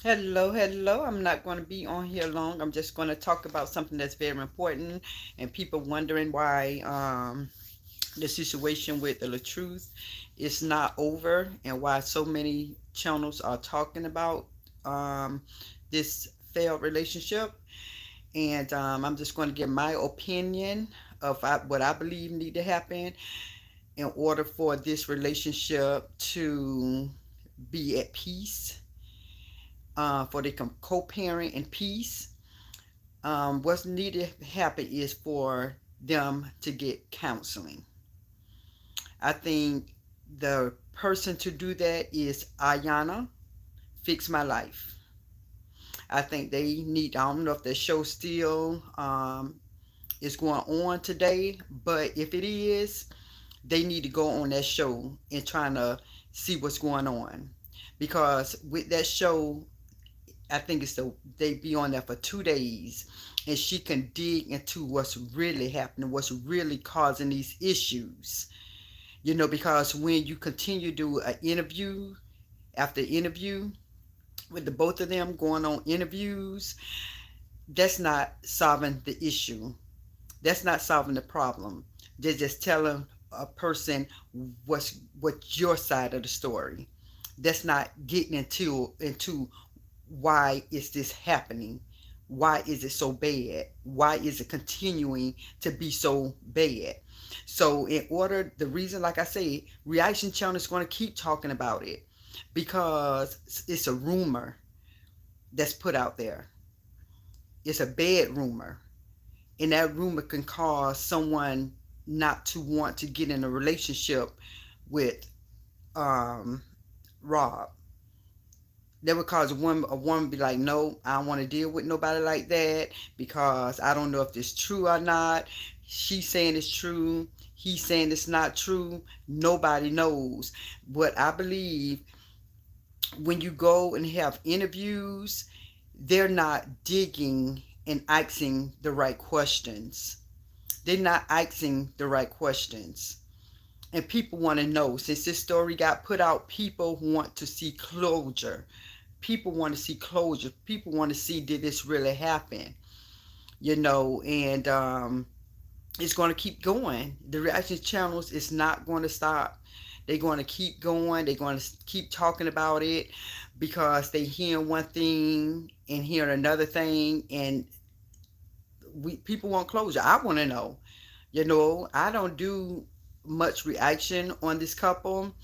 Hello, hello. I'm not going to be on here long. I'm just going to talk about something that's very important and people wondering why the situation with the truth is not over and why so many channels are talking about um, this failed relationship. And I'm just going to give my opinion of what I believe need to happen in order for this relationship to be at peace, for they can co-parent in peace. What's needed to happen is for them to get counseling. I think the person to do that is Ayana, Fix My Life. I think they need, I don't know if the show still is going on today, but if it is, they need to go on that show and trying to see what's going on. Because with that show, I think they be on there for 2 days, and she can dig into what's really happening, what's really causing these issues. Because when you continue to do an interview after interview with the both of them going on interviews, that's not solving the issue. That's not solving the problem. They're just telling a person what's your side of the story. That's not getting into why is this happening? Why is it so bad? Why is it continuing to be so bad? So in order, the reason, like I say, reaction channel is going to keep talking about it because it's a rumor that's put out there. It's a bad rumor, and that rumor can cause someone not to want to get in a relationship with um, Rob. That would cause a woman be like, no, I don't want to deal with nobody like that because I don't know if it's true or not. She's saying it's true. He's saying it's not true. Nobody knows. But I believe when you go and have interviews, they're not digging and asking the right questions. They're not asking the right questions. And people want to know. Since this story got put out, people want to see closure. People want to see closure. People want to see, did this really happen? And it's going to keep going. The reaction channels is not going to stop. They're going to keep going. They're going to keep talking about it because they hearing one thing and hearing another thing, and people want closure. I want to know. I don't do much reaction on this couple,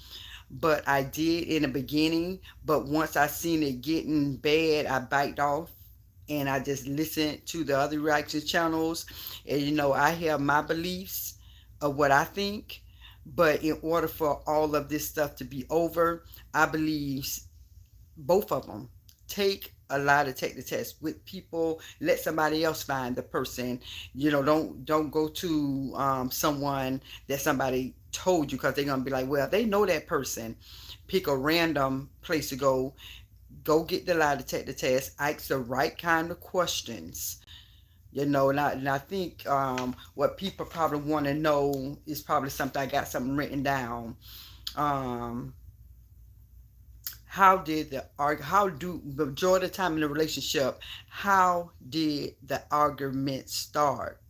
but I did in the beginning. But once I seen it getting bad, I backed off and I just listened to the other reaction channels. And I have my beliefs of what I think. But in order for all of this stuff to be over, I believe both of them take the test with people. Let somebody else find the person. Don't go to someone that somebody told you, because they're gonna be like, well, they know that person. Pick a random place to go get the lie detector test, ask the right kind of questions. And I think what people probably want to know is probably something, I got something written down. um how do the majority of the time in a relationship, how did the argument start?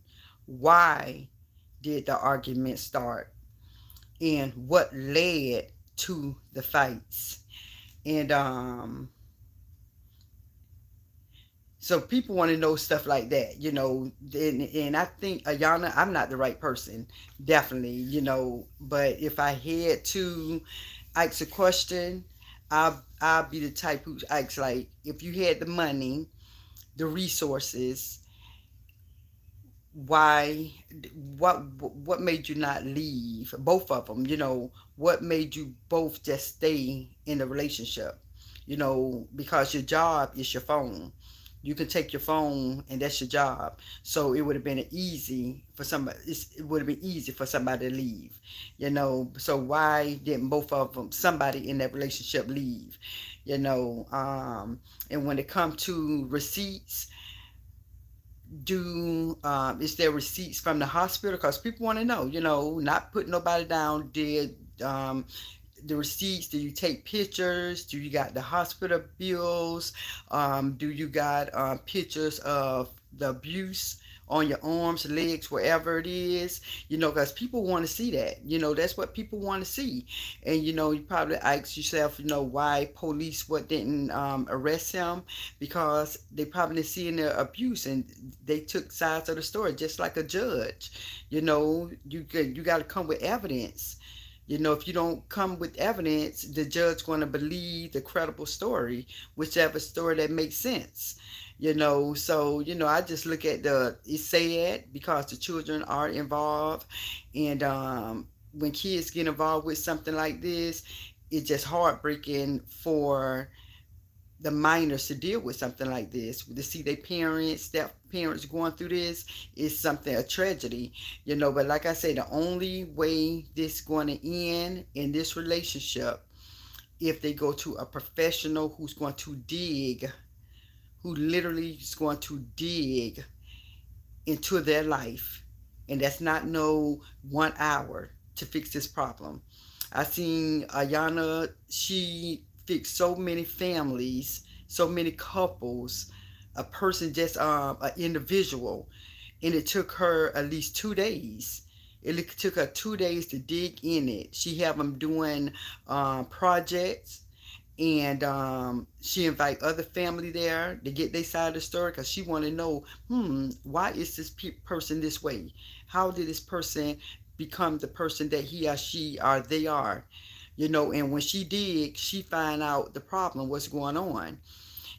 Why did the argument start? And what led to the fights? And so people want to know stuff like that, and I think, Ayana, I'm not the right person, definitely, but if I had to ask a question, I'll be the type who asks, like, if you had the money, the resources, why, what made you not leave both of them? What made you both just stay in the relationship? Because your job is your phone. You can take your phone and that's your job. So it would have been easy for somebody. It would have been easy for somebody to leave. So why didn't both of them, somebody in that relationship, leave? And when it comes to receipts, do is there receipts from the hospital? Because people want to know. Not putting nobody down. Did the receipts? Do you take pictures? Do you got the hospital bills? Do you got pictures of the abuse on your arms, legs, wherever it is? Because people want to see that. That's what people want to see. And you probably ask yourself, why police what didn't arrest him, because they probably seeing the abuse and they took sides of the story, just like a judge. You got to come with evidence. If you don't come with evidence, the judge going to believe the credible story, whichever story that makes sense. So I just look at it's sad because the children are involved, and when kids get involved with something like this, it's just heartbreaking for the minors to deal with something like this. To see their parents, step parents going through this is something, a tragedy. But like I say, the only way this going to end in this relationship, if they go to a professional who's going to dig, who literally is going to dig into their life, and that's not no 1 hour to fix this problem. I seen Ayana, she fixed so many families, so many couples, a person, just an individual, and it took her at least 2 days. It took her 2 days to dig in it. She have them doing projects, and she invite other family there to get their side of the story, because she want to know, why is this person this way? How did this person become the person that he or she or they are? And when she dig, she find out the problem, what's going on.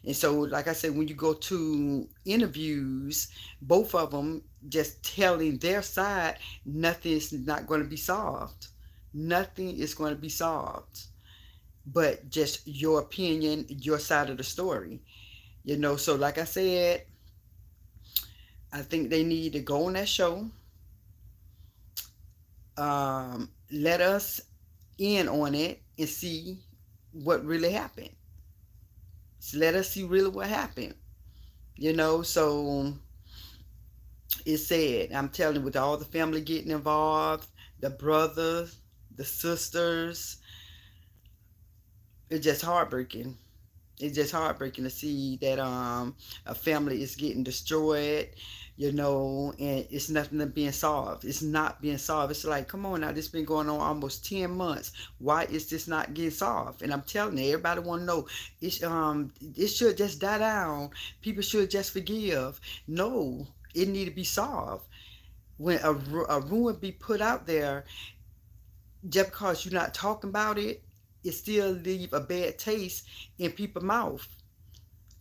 And so, like I said, when you go to interviews, both of them just telling their side, nothing is not going to be solved. Nothing is going to be solved, but just your opinion, your side of the story. So like I said, I think they need to go on that show. Let us in on it and see what really happened. So let us see really what happened. So it's sad. I'm telling you, with all the family getting involved, the brothers, the sisters, it's just heartbreaking. It's just heartbreaking to see that a family is getting destroyed, and it's nothing being solved. It's not being solved. It's like, come on now, this been going on almost 10 months. Why is this not getting solved? And I'm telling you, everybody want to know, it should just die down. People should just forgive. No, it need to be solved. When a ruin be put out there, just because you're not talking about it, it still leave a bad taste in people's mouth.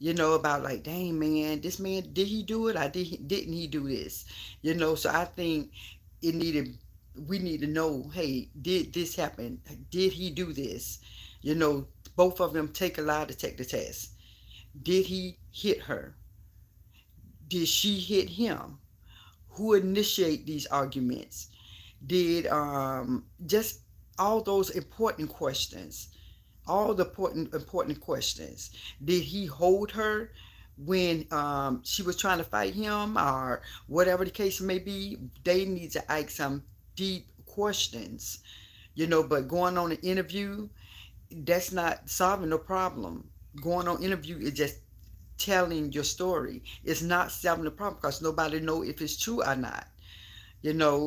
About like, dang man, this man, did he do it? Didn't he do this? So I think it needed, we need to know, hey, did this happen? Did he do this? Both of them take a lie detector test. Did he hit her? Did she hit him? Who initiate these arguments? Did just all those important questions, all the important questions. Did he hold her when she was trying to fight him, or whatever the case may be? They need to ask some deep questions, but going on an interview, that's not solving no problem. Going on interview is just telling your story. It's not solving the problem, because nobody know if it's true or not.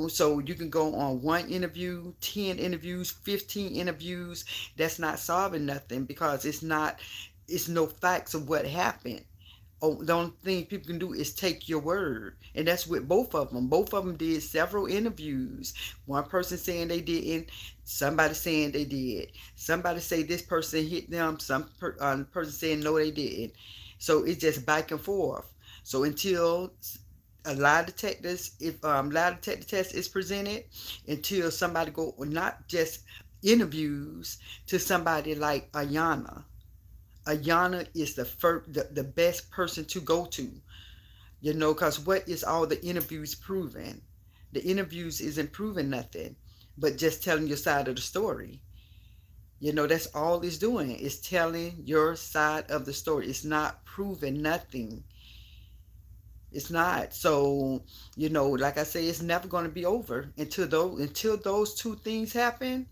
So you can go on one interview, 10 interviews, 15 interviews. That's not solving nothing, because it's no facts of what happened. Oh, the only thing people can do is take your word. And that's with both of them. Both of them did several interviews. One person saying they didn't, somebody saying they did. Somebody say this person hit them, some person saying no, they didn't. So it's just back and forth. So until a lie detectors, if lie detector test is presented, until somebody go, not just interviews, to somebody like Ayana. Ayana is the best person to go to, because what is all the interviews proving? The interviews isn't proving nothing, but just telling your side of the story. That's all it's doing. It's telling your side of the story. It's not proving nothing. It's not. So, like I say, it's never going to be over until those two things happen.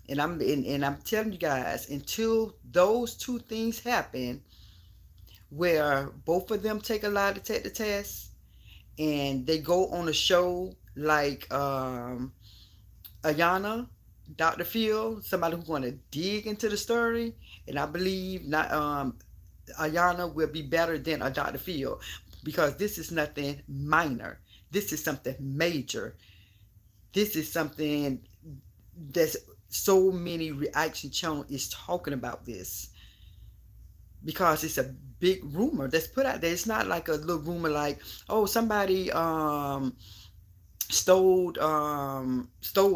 And I'm telling you guys, until those two things happen, where both of them take a lie to take the test, and they go on a show like Ayana, Dr. Phil, somebody who's going to dig into the story, and I believe not Ayana will be better than a Dr. Phil, because this is nothing minor. This is something major. This is something that's so many reaction channel is talking about this, because it's a big rumor that's put out there. It's not like a little rumor like, oh, somebody stole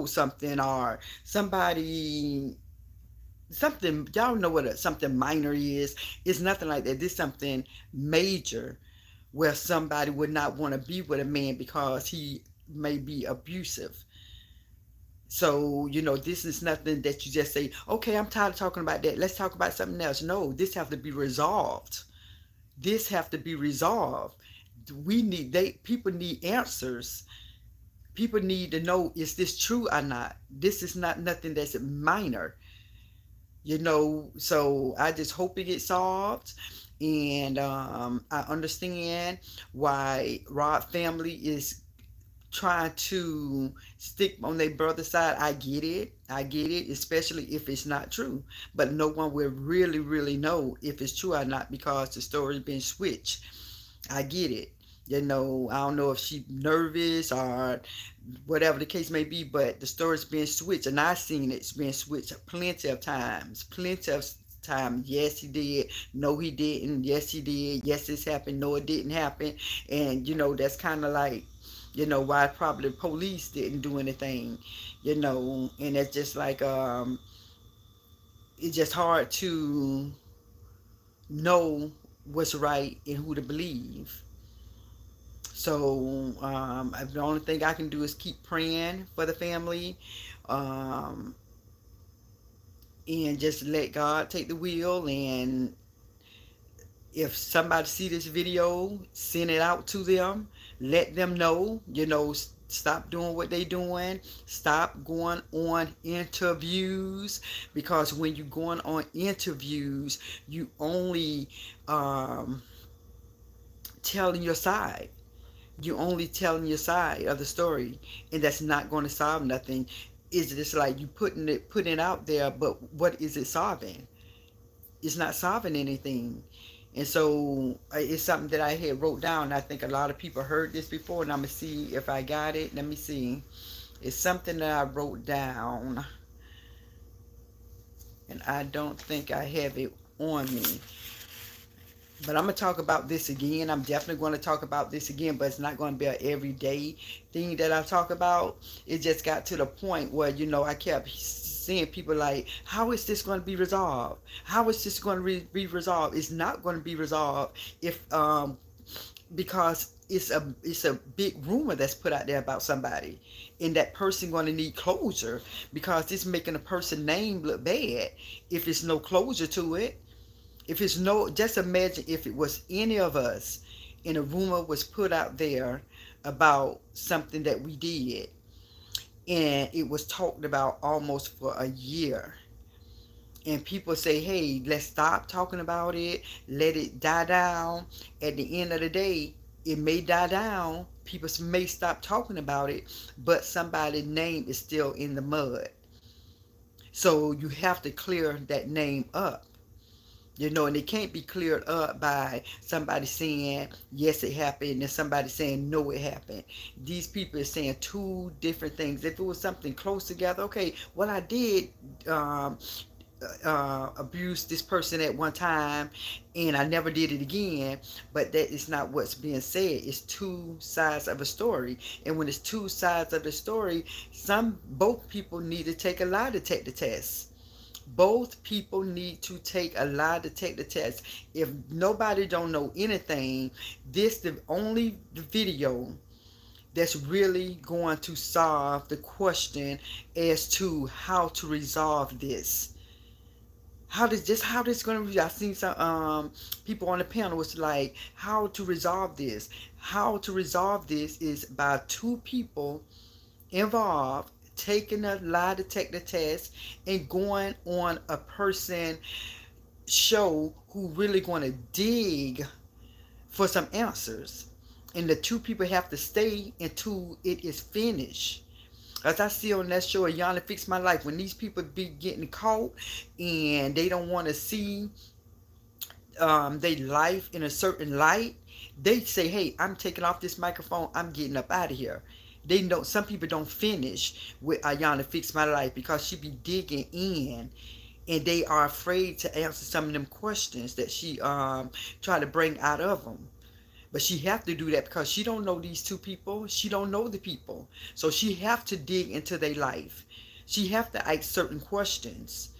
something, or somebody something. Y'all know what something minor is. It's nothing like that. This is something major, where somebody would not want to be with a man because he may be abusive. So, this is nothing that you just say, okay, I'm tired of talking about that, let's talk about something else. No, this have to be resolved. This have to be resolved. People need answers. People need to know, is this true or not? This is not nothing that's minor. So I just hope it gets solved. And I understand why Rob family is trying to stick on their brother's side. I get it. I get it, especially if it's not true. But no one will really, really know if it's true or not, because the story's been switched. I get it. I don't know if she's nervous or whatever the case may be, but the story's been switched, and I've seen it's been switched plenty of times. Plenty of time. Yes, he did. No, he didn't. Yes, he did. Yes, this happened. No, it didn't happen. And that's kind of like, why probably the police didn't do anything. And it's just like it's just hard to know what's right and who to believe. So the only thing I can do is keep praying for the family, um, and just let God take the wheel. And if somebody see this video, send it out to them. Let them know, stop doing what they doing. Stop going on interviews, because when you're going on interviews, you only telling your side. You only telling your side of the story, and that's not going to solve nothing. It's just like you putting it out there, but what is it solving? It's not solving anything. And so it's something that I had wrote down. I think a lot of people heard this before, and I'm gonna see if I got it. Let me see. It's something that I wrote down, and I don't think I have it on me. But I'm going to talk about this again. I'm definitely going to talk about this again, but it's not going to be an everyday thing that I talk about. It just got to the point where, I kept seeing people like, how is this going to be resolved? How is this going to be resolved? It's not going to be resolved if because it's a big rumor that's put out there about somebody, and that person going to need closure, because it's making a person's name look bad if there's no closure to it. If it's just imagine if it was any of us and a rumor was put out there about something that we did, and it was talked about almost for a year, and people say, hey, let's stop talking about it, let it die down. At the end of the day, it may die down, people may stop talking about it, but somebody's name is still in the mud. So you have to clear that name up. And it can't be cleared up by somebody saying, yes, it happened, and somebody saying, no, it happened. These people are saying two different things. If it was something close together, okay, well, I did abuse this person at one time, and I never did it again. But that is not what's being said. It's two sides of a story. And when it's two sides of the story, both people need to take a lie detector test. Both people need to take a lie detector test. If nobody don't know anything, this the only video that's really going to solve the question as to how to resolve this. How this going to be? I seen some people on the panel was like, how to resolve this. How to resolve this is by two people involved taking a lie detector test and going on a person show who really going to dig for some answers. And the two people have to stay until it is finished. As I see on that show, Yana Fix My Life, when these people be getting caught and they don't want to see their life in a certain light, they say, hey, I'm taking off this microphone. I'm getting up out of here. They know some people don't finish with Ayana Fix My Life because she be digging in and they are afraid to answer some of them questions that she try to bring out of them. But she have to do that because she don't know these two people. She don't know the people. So she have to dig into their life. She have to ask certain questions.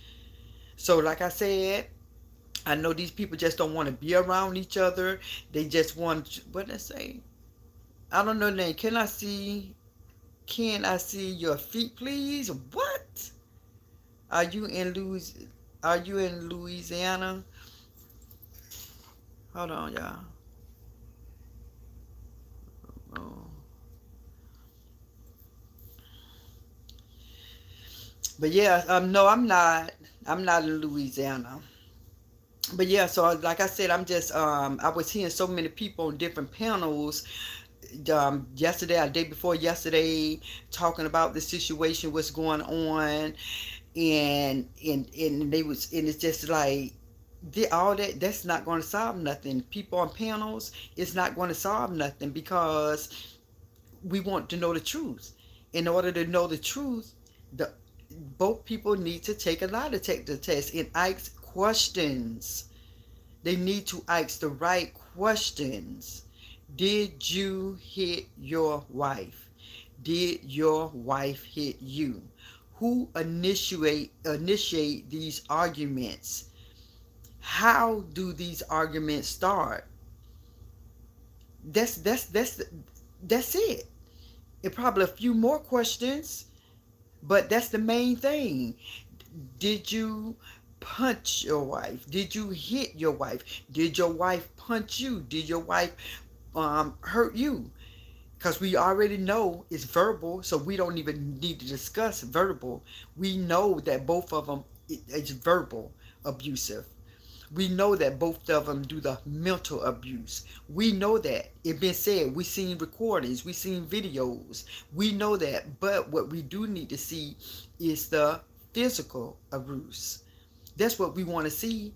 So like I said, I know these people just don't want to be around each other. They just want, what did I say? I don't know the name. Can I see your feet, please? What? Are you in Louisiana? Hold on, y'all. Oh. But yeah, no, I'm not. I'm not in Louisiana. But yeah, so like I said, I was hearing so many people on different panels yesterday, or day before yesterday, talking about the situation, what's going on, and they was, and it's just like all that's not going to solve nothing. People on panels, it's not going to solve nothing because we want to know the truth. In order to know the truth, the both people need to take a lie detector test and ask questions. They need to ask the right questions. Did you hit your wife? Did your wife hit you? Who initiate these arguments? How do these arguments start? That's it. And probably a few more questions, but that's the main thing. Did you punch your wife? Did you hit your wife? Did your wife punch you? Did your wife hurt you? Because we already know it's verbal, so we don't even need to discuss verbal. We know that both of them is verbal abusive. We know that both of them do the mental abuse. We know that. It been said. We seen recordings. We seen videos. We know that. But what we do need to see is the physical abuse. That's what we want to see.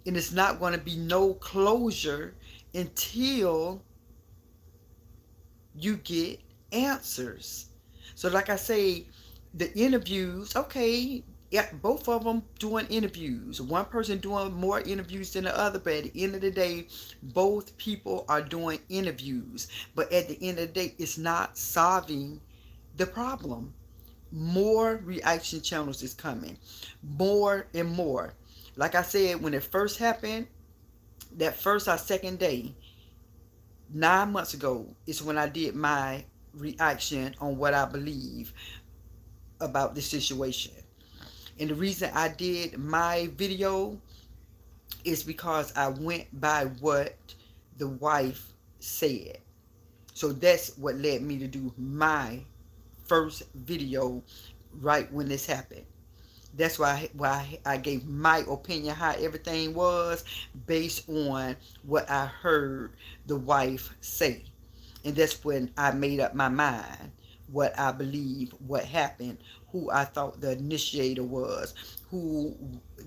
And it's not going to be no closure until you get answers. So like I say, the interviews, okay, yeah, both of them doing interviews. One person doing more interviews than the other, but at the end of the day, both people are doing interviews. But at the end of the day, it's not solving the problem. More reaction channels is coming. More and more. Like I said, when it first happened, that first or second day, 9 months ago, is when I did my reaction on what I believe about this situation. And the reason I did my video is because I went by what the wife said. So that's what led me to do my first video right when this happened. That's why I gave my opinion how everything was based on what I heard the wife say. And that's when I made up my mind what I believe, what happened, who I thought the initiator was, who,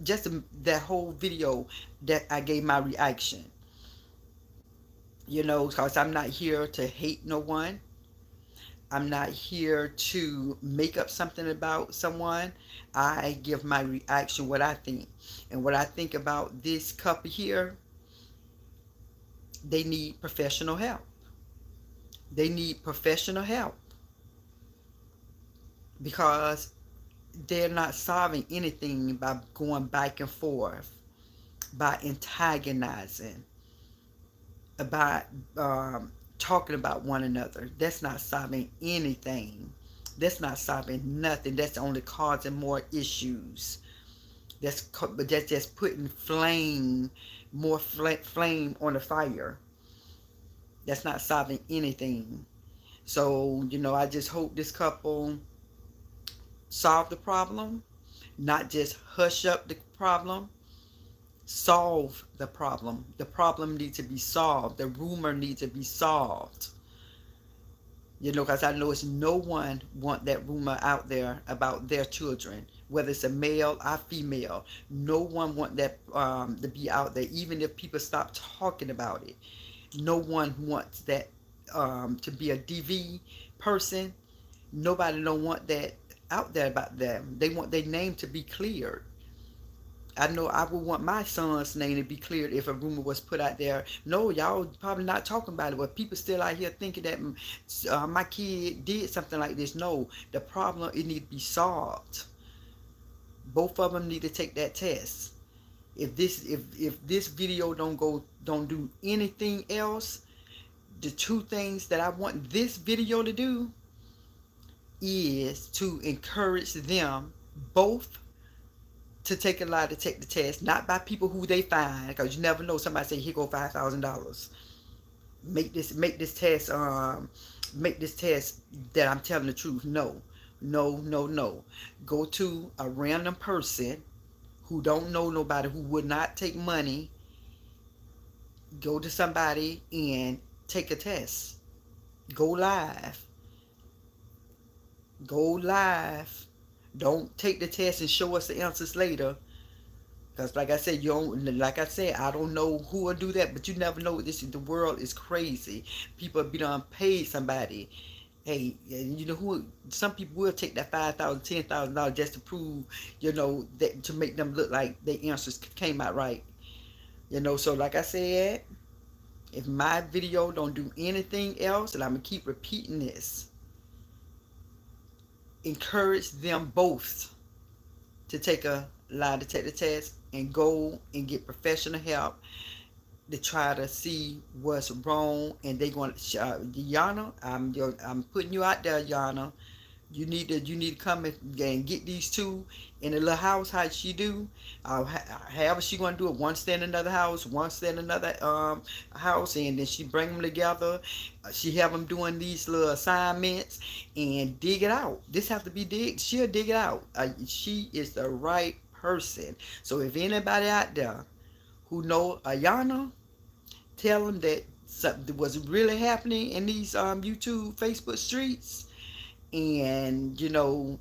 just that whole video that I gave my reaction. You know, because I'm not here to hate no one. I'm not here to make up something about someone. I give my reaction what I think. And what I think about this couple here, they need professional help. They need professional help because they're not solving anything by going back and forth, by antagonizing, by talking about one another. That's not solving anything. That's not solving nothing. That's only causing more issues. That's just putting more flame on the fire. That's not solving anything. So, you know, I just hope this couple solve the problem, not just hush up the problem. Solve the problem. The problem needs to be solved. The rumor needs to be solved. Because I know it's no one want that rumor out there about their children, whether it's a male or female. No one want that to be out there, even if people stop talking about it. No one wants that to be a DV person. Nobody don't want that out there about them. They want their name to be cleared. I know I would want my son's name to be cleared if a rumor was put out there. No, y'all probably not talking about it, but people still out here thinking that my kid did something like this. No, the problem, it need to be solved. Both of them need to take that test. If this video don't do anything else, the two things that I want this video to do is to encourage them both to take a lie to take the test, not by people who they find, because you never know. Somebody say, here go $5,000. Make this test that I'm telling the truth. No. Go to a random person who don't know nobody, who would not take money. Go to somebody and take a test. Go live. Don't take the test and show us the answers later. Because like I said, I don't know who will do that, but you never know. The world is crazy. People be done paid somebody. Hey, you know who? Some people will take that $5,000, $10,000 just to prove, that to make them look like their answers came out right. So like I said, if my video don't do anything else, and I'm gonna keep repeating this, encourage them both to take a lie detector test and go and get professional help to try to see what's wrong. And they going to Yana, I'm putting you out there, Yana. You need to come and get these two in a little house. How she do? However she gonna do it. One stay in another house, one stay in another house, and then she bring them together. She have them doing these little assignments and dig it out. This have to be dig. She'll dig it out. She is the right person. So if anybody out there who know Ayana, tell them that something was really happening in these YouTube, Facebook streets. And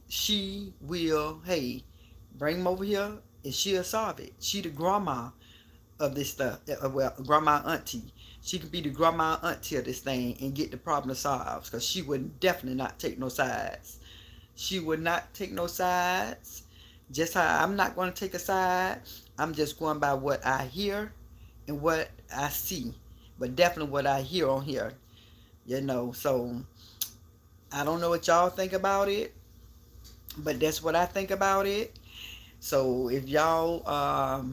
she will, hey, bring them over here and she'll solve it. She the grandma of this stuff. Well, grandma auntie. She could be the grandma auntie of this thing and get the problem solved, because she would definitely not take no sides. She would not take no sides. Just how I'm not going to take a side. I'm just going by what I hear and what I see, but definitely what I hear on here. So I don't know what y'all think about it, but that's what I think about it. So if y'all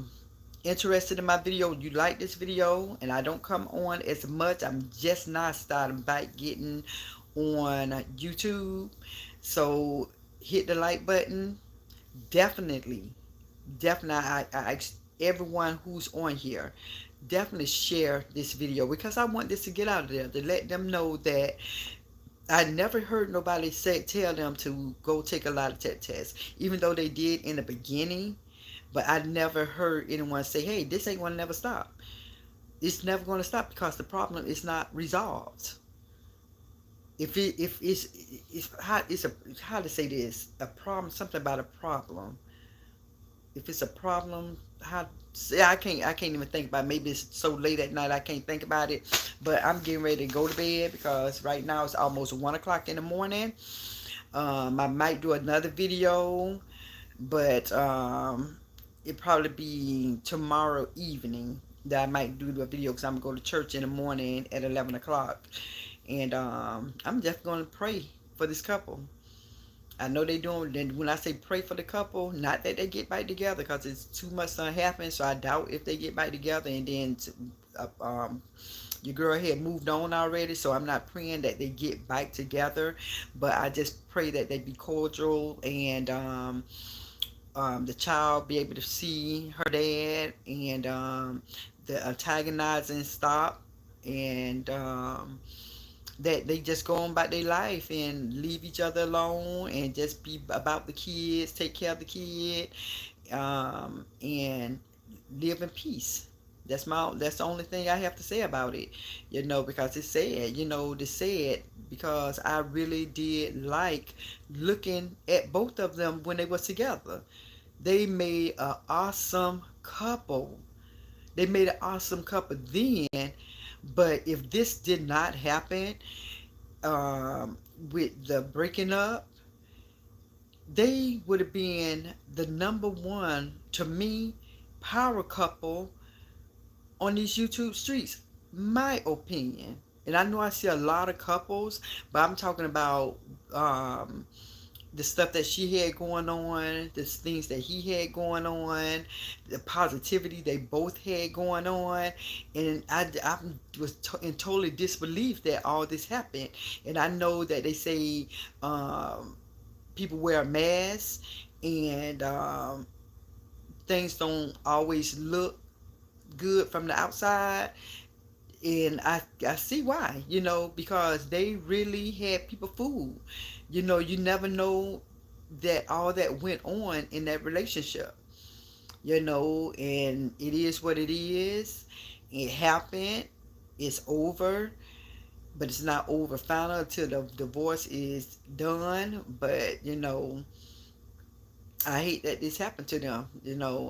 interested in my video, you like this video, and I don't come on as much. I'm just not starting back getting on YouTube. So hit the like button. Definitely, I ask everyone who's on here, definitely share this video, because I want this to get out of there, to let them know that I never heard nobody tell them to go take a lie detector test, even though they did in the beginning. But I never heard anyone say, hey, this ain't going to never stop. It's never going to stop, because the problem is not resolved. How to say this, a problem, something about a problem. If it's a problem, I can't even think about it. Maybe it's so late at night I can't think about it. But I'm getting ready to go to bed, because right now it's almost 1 o'clock in the morning. I might do another video, but it probably be tomorrow evening that I might do a video, because I'm going to go to church in the morning at 11 o'clock. And I'm just going to pray for this couple. I know they doing, then when I say pray for the couple, not that they get back together, because it's too much done happened. So I doubt if they get back together. And then your girl had moved on already, so I'm not praying that they get back together, but I just pray that they be cordial, and the child be able to see her dad, and the antagonizing stop, and that they just go on about their life and leave each other alone and just be about the kids, take care of the kid, and live in peace. That's the only thing I have to say about it, because it's sad, it's sad because I really did like looking at both of them when they were together. They made an awesome couple. They made an awesome couple then, but if this did not happen, um, with the breaking up, they would have been the number one, to me, power couple on these YouTube streets. My opinion. And I know I see a lot of couples, but I'm talking about um, the stuff that she had going on, the things that he had going on, the positivity they both had going on, and I was in totally disbelief that all this happened. And I know that they say people wear masks, and things don't always look good from the outside, and I see why, because they really had people fooled. You never know that all that went on in that relationship, and it is what it is. It happened. It's over, but it's not over final until the divorce is done. But I hate that this happened to them.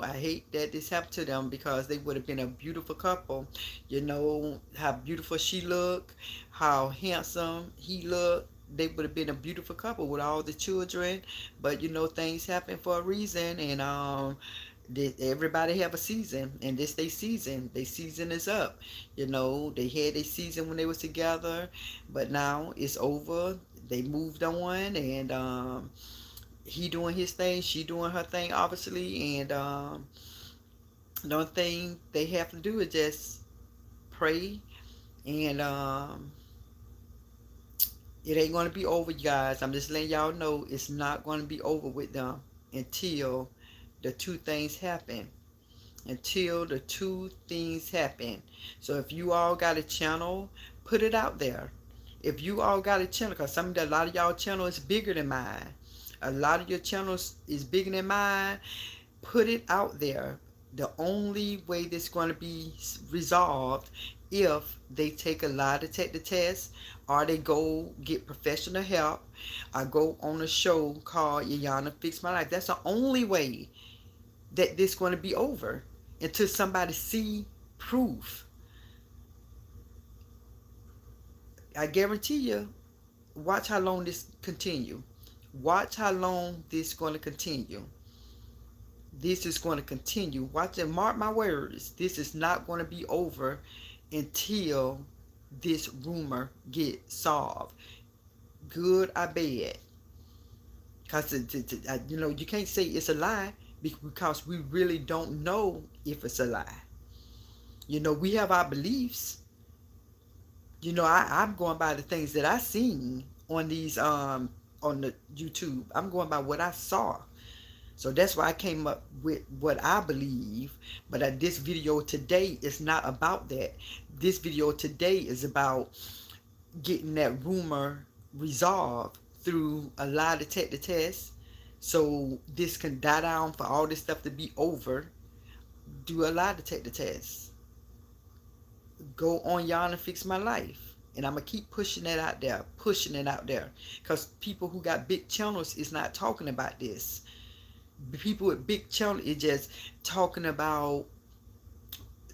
I hate that this happened to them because they would have been a beautiful couple. How beautiful she looked, how handsome he looked. They would have been a beautiful couple with all the children. But things happen for a reason, and everybody have a season, and this they season. Their season is up. They had a season when they was together, but now it's over. They moved on, and he doing his thing, she doing her thing, obviously, and the only thing they have to do is just pray, and it ain't gonna be over, you guys. I'm just letting y'all know it's not gonna be over with them until the two things happen. Until the two things happen. So if you all got a channel, put it out there. If you all got a channel, because a lot of y'all channel is bigger than mine. A lot of your channels is bigger than mine. Put it out there. The only way this going to be resolved if they take a lie detector test, or they go get professional help, or go on a show called Yana Fix My Life. That's the only way that this going to be over, until somebody see proof. I guarantee you, watch how long this continue. Watch how long this is going to continue. This is going to continue. Watch and mark my words. This is not going to be over until this rumor gets solved. Good or bad. Because, you can't say it's a lie because we really don't know if it's a lie. We have our beliefs. I'm going by the things that I seen on these on the YouTube. I'm going by what I saw. So that's why I came up with what I believe. But this video today is not about that. This video today is about getting that rumor resolved through a lie detector test, so this can die down, for all this stuff to be over. Do a lie detector test. Go on Y'all and Fix My Life. And I'm going to keep pushing it out there. Pushing it out there. Because people who got big channels is not talking about this. People with big channels is just talking about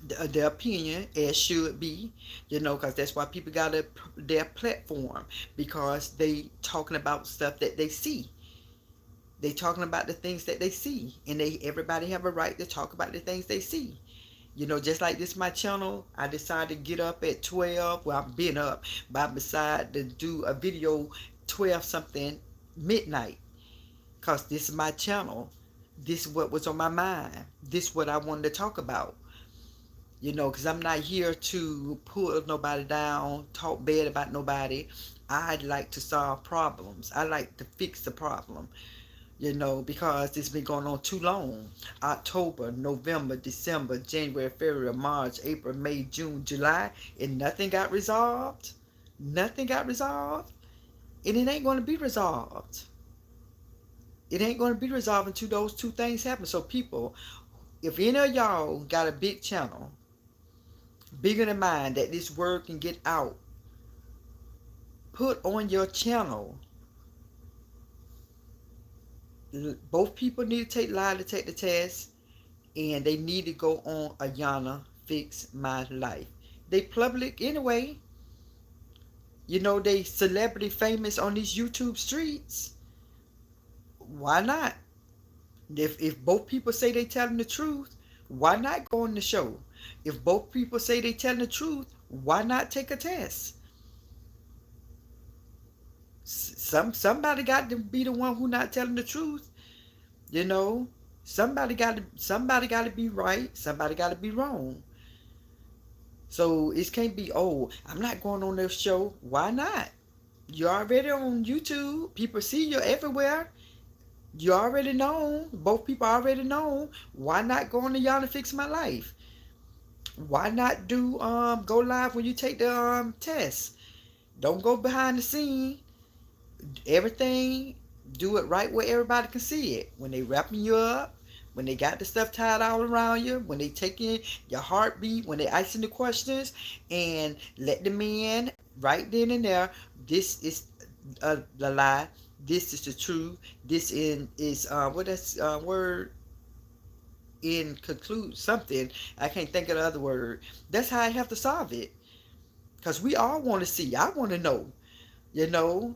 their opinion, as should be. Because that's why people got their platform. Because they talking about stuff that they see. They talking about the things that they see. And everybody have a right to talk about the things they see. Just like this, my channel, I decided to get up at 12. Well, I've been up, but I decided to do a video 12 something midnight. Because this is my channel. This is what was on my mind. This is what I wanted to talk about. Because I'm not here to pull nobody down, talk bad about nobody. I like to solve problems. I like to fix the problem. Because it's been going on too long. October, November, December, January, February, March, April, May, June, July, and nothing got resolved. Nothing got resolved, and it ain't going to be resolved. It ain't going to be resolved until those two things happen. So people, if any of y'all got a big channel, bigger than mine, that this word can get out, put on your channel. Both people need to take lie to take the test, and they need to go on Ayana Fix My Life. They public anyway. You know, they celebrity famous on these YouTube streets. Why not? If both people say they telling the truth, why not go on the show? If both people say they telling the truth, why not take a test? Somebody got to be the one who not telling the truth. You know, somebody got to be right. Somebody got to be wrong. So it can't be, oh, I'm not going on their show. Why not? You're already on YouTube. People see you everywhere. You already know. Both people already know. Why not go on to Y'all to Fix My Life? Why not do go live when you take the test? Don't go behind the scene. Everything, do it right where everybody can see it. When they wrapping you up, when they got the stuff tied all around you, when they taking your heartbeat, when they asking the questions, and let the man right then and there, this is the lie, this is the truth, this is what that's word in conclude something. I can't think of the other word. That's how I have to solve it. Because we all want to see. I want to know. You know,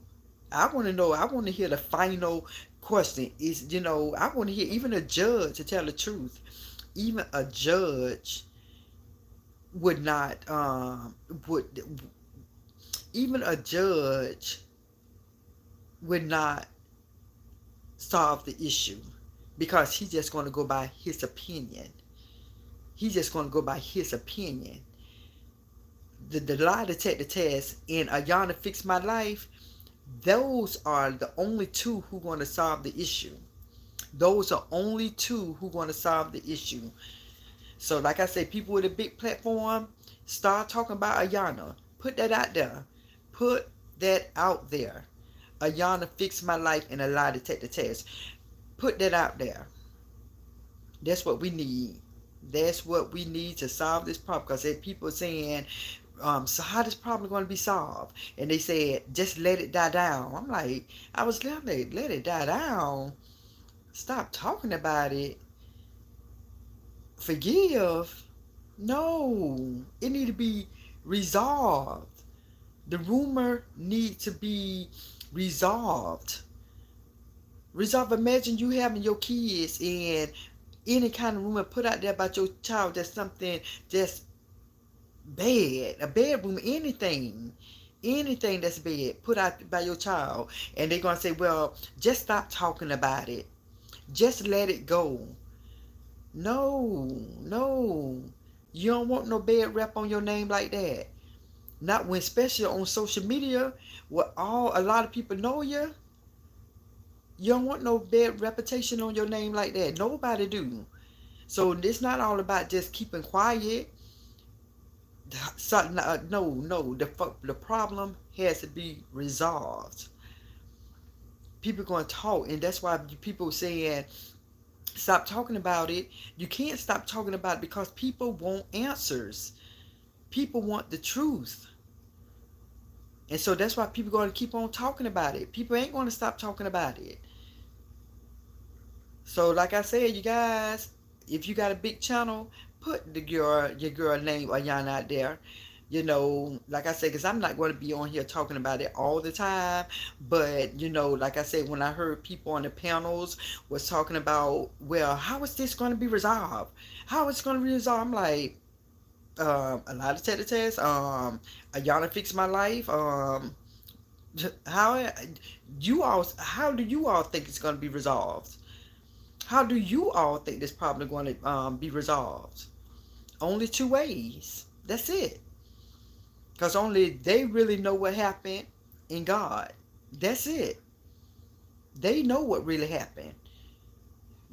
I want to know. I want to hear the final question. Is, you know, I want to hear even a judge, to tell the truth. Even a judge would not would even a judge would not solve the issue, because he's just going to go by his opinion. He's just going to go by his opinion. The lie detector test and Ayana Fix My Life, those are the only two who going to solve the issue. Those are only two who going to solve the issue. So like I said, people with a big platform, start talking about Ayana. Put that out there. Put that out there. Ayana Fix My Life and a lie detector test. Put that out there. That's what we need. That's what we need to solve this problem. Because there are people saying, so how this problem going to be solved? And they said, just let it die down. I'm like, I was let it die down. Stop talking about it. Forgive. No, it need to be resolved. The rumor need to be resolved. Imagine you having your kids, and any kind of rumor put out there about your child, that's something just bad, a bad rumor, anything that's bad put out by your child, and they're gonna say, well, just stop talking about it, just let it go. No, you don't want no bad rep on your name like that. Not when, especially on social media, where a lot of people know you. You don't want no bad reputation on your name like that. Nobody do. So it's not all about just keeping quiet. No. The problem has to be resolved. People going to talk, and that's why people saying stop talking about it. You can't stop talking about it because people want answers. People want the truth. And so that's why people going to keep on talking about it. People ain't going to stop talking about it. So like I said, you guys, if you got a big channel, put your girl name Ayana out there. You know, like I said, because I'm not going to be on here talking about it all the time. But, you know, like I said, when I heard people on the panels was talking about, well, how is this going to be resolved? How is it going to be resolved? I'm like, a lot of tests, Ayana Fix My Life, how do you all think it's going to be resolved? How do you all think this problem is going to be resolved? Only two ways. That's it. Because only they really know what happened in God. That's it. They know what really happened.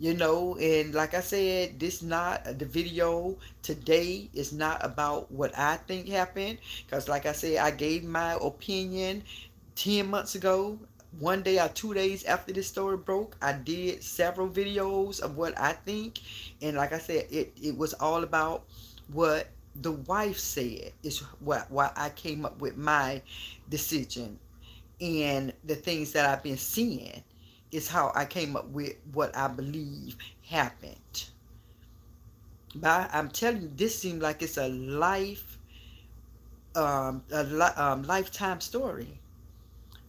And like I said, this not the video today is not about what I think happened, because like I said, I gave my opinion 10 months ago. One day or 2 days after this story broke, I did several videos of what I think, and like I said, it was all about what the wife said is what why I came up with my decision, and the things that I've been seeing is how I came up with what I believe happened. But I'm telling you, this seems like it's a lifetime story.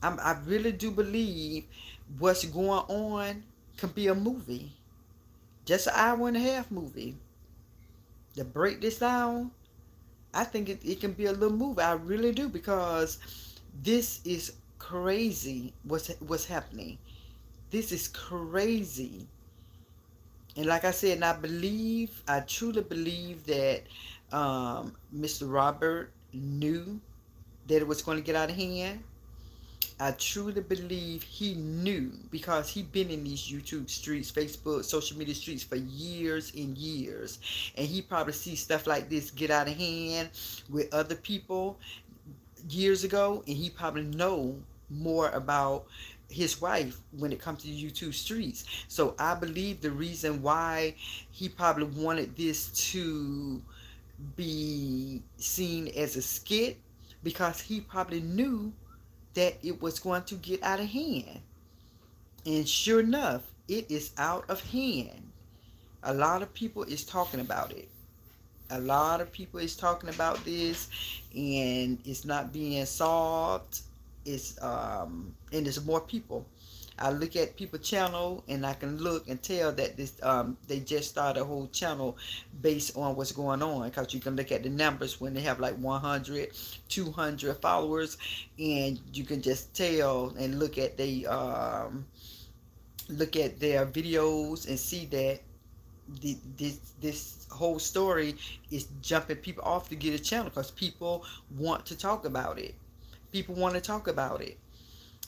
I really do believe what's going on can be a movie, just an hour and a half movie. To break this down, I think it can be a little movie. I really do, because this is crazy. What's happening? This is crazy. And like I said, and I truly believe that Mr. Robert knew that it was going to get out of hand. I truly believe he knew, because he been in these YouTube streets, Facebook, social media streets for years and years. And he probably sees stuff like this get out of hand with other people years ago, and he probably know more about his wife when it comes to YouTube streets. So I believe the reason why he probably wanted this to be seen as a skit, because he probably knew that it was going to get out of hand. And sure enough, it is out of hand. A lot of people is talking about it. A lot of people is talking about this, and it's not being solved. And there's more people. I look at people channel, and I can look and tell that this they just started a whole channel based on what's going on, because you can look at the numbers when they have like 100, 200 followers, and you can just tell and look at their videos and see that this whole story is jumping people off to get a channel, because people want to talk about it. People want to talk about it,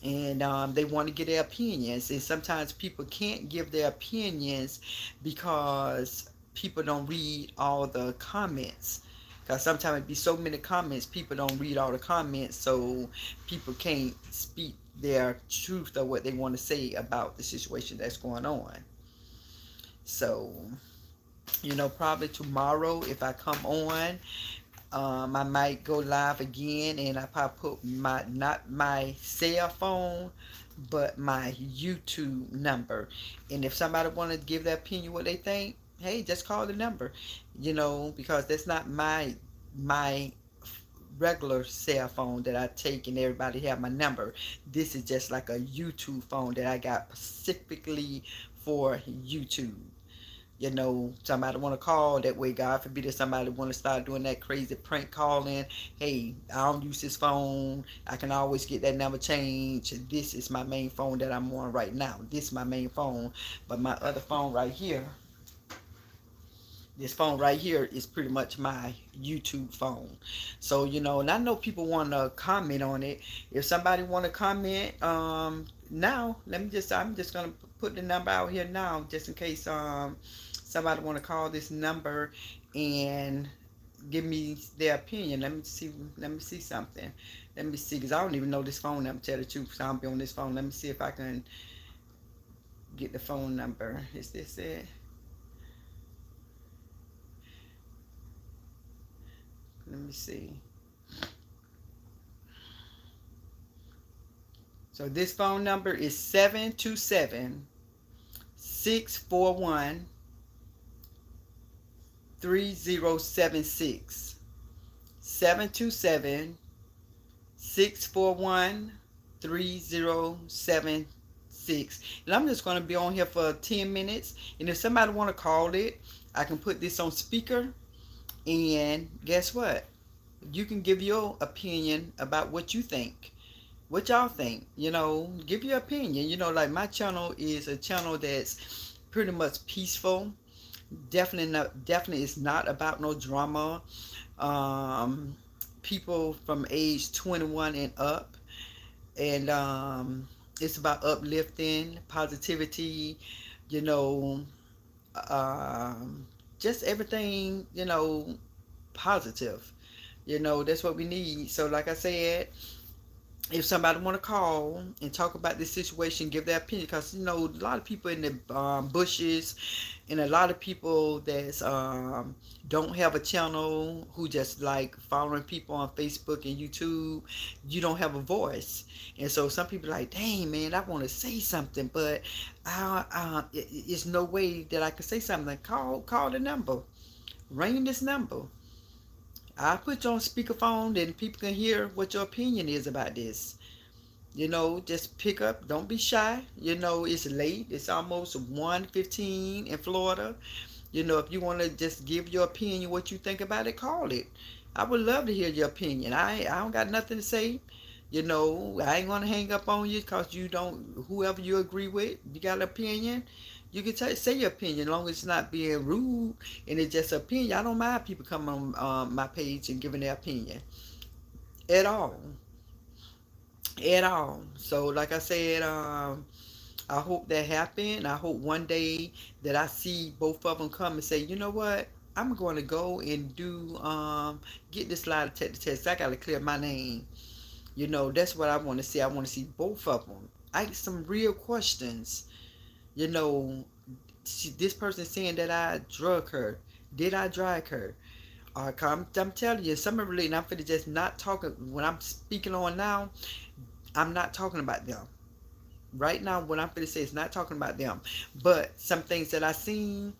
and they want to get their opinions. And sometimes people can't give their opinions because people don't read all the comments. Because sometimes it be so many comments, people don't read all the comments, so people can't speak their truth or what they want to say about the situation that's going on. So, probably tomorrow if I come on, I might go live again, and I probably put not my cell phone, but my YouTube number. And if somebody want to give their opinion what they think, hey, just call the number. Because that's not my regular cell phone that I take and everybody have my number. This is just like a YouTube phone that I got specifically for YouTube. Somebody want to call that way, God forbid if somebody want to start doing that crazy prank calling. Hey, I don't use this phone, I can always get that number changed. This is my main phone that I'm on right now. This is my main phone. But my other phone right here, this phone right here is pretty much my YouTube phone. So, and I know people want to comment on it. If somebody want to comment, now, I'm just going to put the number out here now, just in case, somebody want to call this number and give me their opinion. Let me see something. Let me see, because I don't even know this phone number, to tell the truth, so I'll be on this phone. Let me see if I can get the phone number. Is this it? Let me see. So this phone number is 727-641-3076. 727-641-3076. And I'm just going to be on here for 10 minutes. And if somebody want to call it, I can put this on speaker. And guess what? You can give your opinion about what you think. What y'all think? Give your opinion. Like my channel is a channel that's pretty much peaceful. Definitely it's not about no drama. People from age 21 and up. And it's about uplifting, positivity, you know, um, just everything, positive. That's what we need. So, like I said, if somebody want to call and talk about this situation, give their opinion, because a lot of people in the bushes, and a lot of people that's don't have a channel, who just like following people on Facebook and YouTube. You don't have a voice, and so some people are like, dang man, I want to say something, but it's no way that I can say something. Call the number, ring this number. I put you on speakerphone, then people can hear what your opinion is about this. Just pick up. Don't be shy. It's late. It's almost 1:15 in Florida. If you want to just give your opinion, what you think about it, call it. I would love to hear your opinion. I don't got nothing to say. I ain't gonna hang up on you because you don't. Whoever you agree with, you got an opinion. You can say your opinion, as long as it's not being rude and it's just opinion. I don't mind people coming on my page and giving their opinion at all, at all. So, like I said, I hope that happen. I hope one day that I see both of them come and say, you know what? I'm going to go and do get this lie detector test. I got to clear my name. That's what I want to see. I want to see both of them. Ask some real questions. You know, this person saying that I drug her. Did I drag her? I'm telling you, some of relating. I'm finna just not talking. When I'm speaking on now, I'm not talking about them. Right now, what I'm going to say is not talking about them, but some things that I seen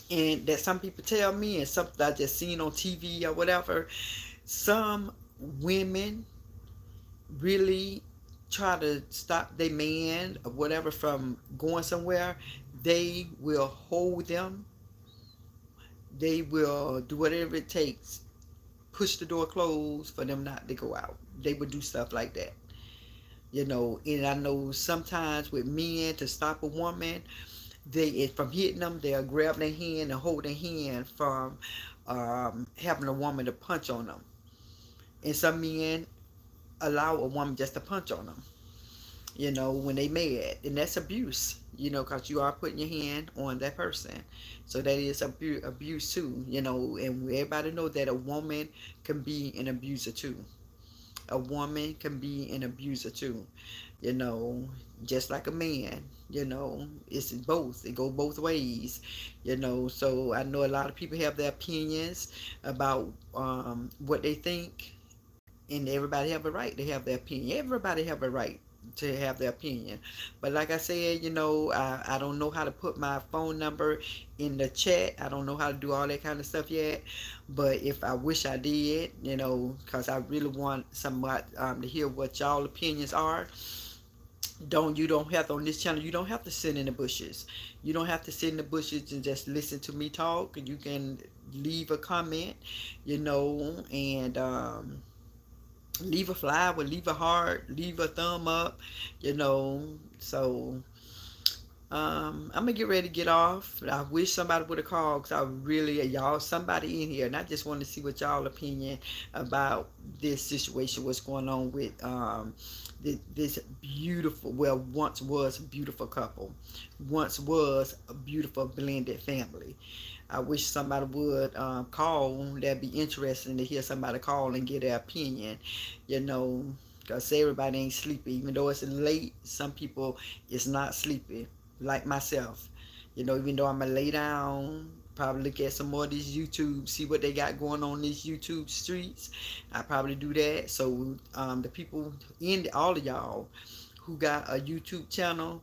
and that some people tell me, and something I just seen on TV or whatever. Some women really try to stop their man or whatever from going somewhere. They will hold them. They will do whatever it takes, push the door closed for them not to go out. They would do stuff like that. And I know sometimes with men, to stop a woman, they from hitting them, they'll grab their hand and hold their hand from having a woman to punch on them. And some men allow a woman just to punch on them, when they mad. And that's abuse, because you are putting your hand on that person. So that is abuse too, and everybody know that a woman can be an abuser too. A woman can be an abuser too, you know, just like a man. It's both. It go both ways, So I know a lot of people have their opinions about what they think, and everybody have a right to have their opinion. Everybody have a right to have their opinion. But like I said, I don't know how to put my phone number in the chat. I don't know how to do all that kind of stuff yet. But if I wish I did, because I really want somebody to hear what y'all opinions are. You don't have to, on this channel, you don't have to sit in the bushes. You don't have to sit in the bushes and just listen to me talk. You can leave a comment, and leave a flower, leave a heart, leave a thumb up, So I'm gonna get ready to get off. I wish somebody would have called, because I really, y'all, somebody in here, and I just want to see what y'all opinion about this situation, what's going on with this beautiful, well, once was a beautiful couple, once was a beautiful blended family. I wish somebody would call. That'd be interesting to hear somebody call and get their opinion, because everybody ain't sleepy. Even though it's late, some people is not sleepy, like myself. Even though I'm going to lay down, probably look at some more of these YouTube, see what they got going on in these YouTube streets. I probably do that. So the people, all of y'all who got a YouTube channel,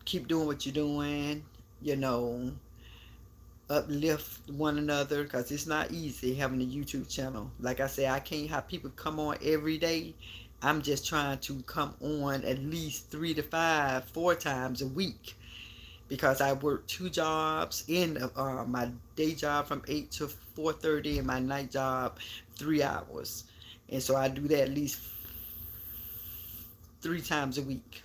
keep doing what you're doing, you know, uplift one another, because it's not easy having a YouTube channel. Like I say, I can't have people come on every day. I'm just trying to come on at least 3 to 5, 4 times a week, because I work 2 jobs, in my day job from 8 to 4:30, and my night job 3 hours. And so I do that at least 3 times a week.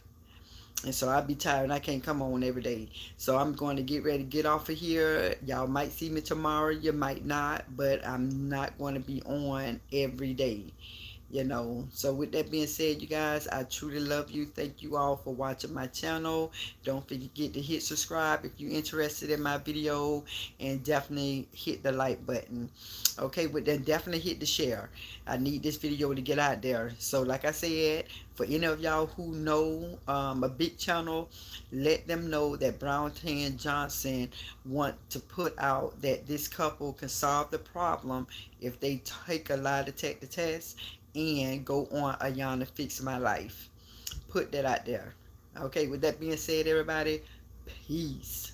And so I'll be tired and I can't come on every day. So I'm going to get ready to get off of here. Y'all might see me tomorrow, you might not, but I'm not going to be on every day. So with that being said, you guys, I truly love you. Thank you all for watching my channel. Don't forget to hit subscribe if you're interested in my video, and definitely hit the like button. Okay, but then definitely hit the share. I need this video to get out there. So like I said, for any of y'all who know a big channel, let them know that Brown Tan Johnson want to put out that this couple can solve the problem if they take a lie detector test and go on Ayana Fix My Life. Put that out there. Okay, with that being said, everybody, peace.